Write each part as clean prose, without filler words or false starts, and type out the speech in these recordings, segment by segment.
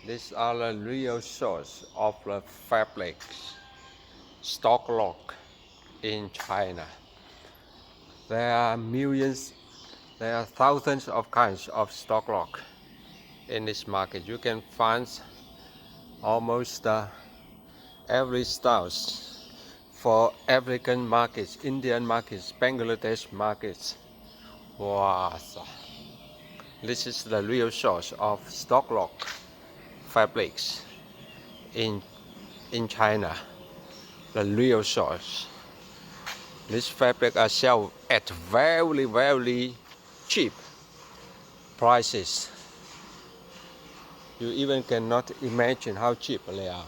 These are the real source of the fabrics, Stocklot in China. There are millions, there are thousands of kinds of Stocklot in this market. You can find almost every styles for African markets, Indian markets, Bangladesh markets. Wow. This is the real source of Stocklot fabrics in China. The real source. This fabric are sold at very cheap prices. You even cannot imagine how cheap they are.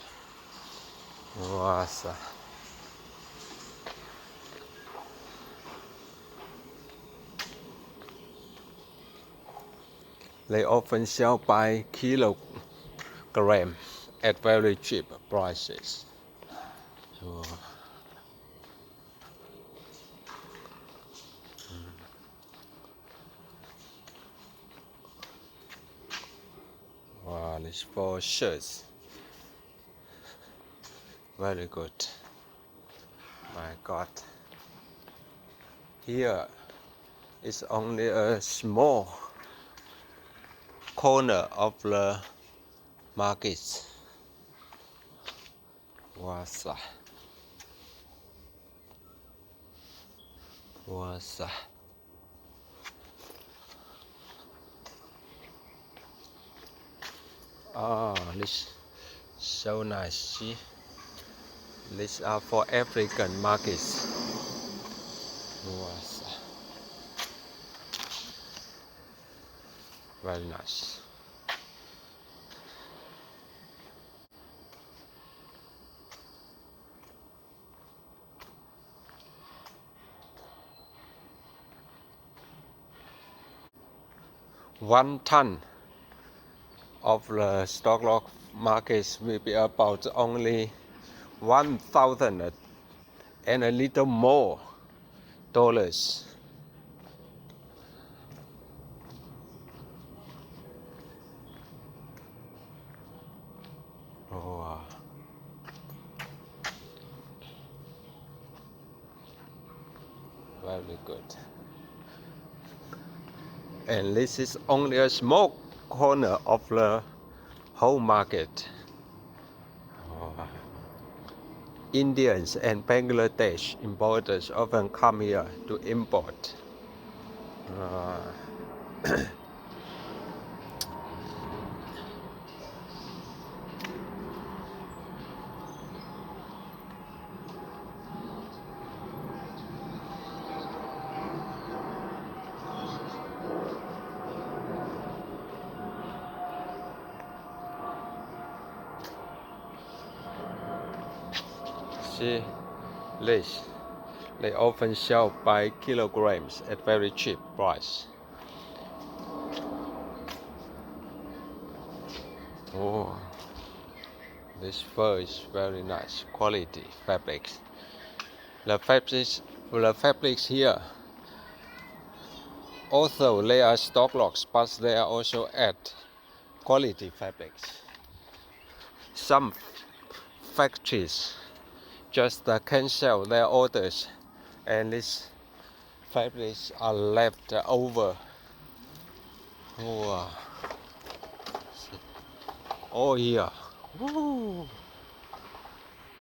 Wow. They often sell by kilogram at very cheap prices. Wow, this for shirts. Very good. My God. Here is only a small corner of the market. What's that? What's that? Oh, this so nice. See, these are for African markets. What's that? Very nice. One ton of the Stocklot markets will be about only 1,000 and a little more dollars. Oh, very good. And this is only a small corner of the whole market. Oh. Indians and Bangladesh importers often come here to import. See this, they often sell by kilograms at very cheap price. Oh, this fur is very nice quality fabrics. The fabrics here, although they are Stocklots, but they are also at quality fabrics. Some factories just cancel their orders, and these fabrics are left over. Oh, here. Woo.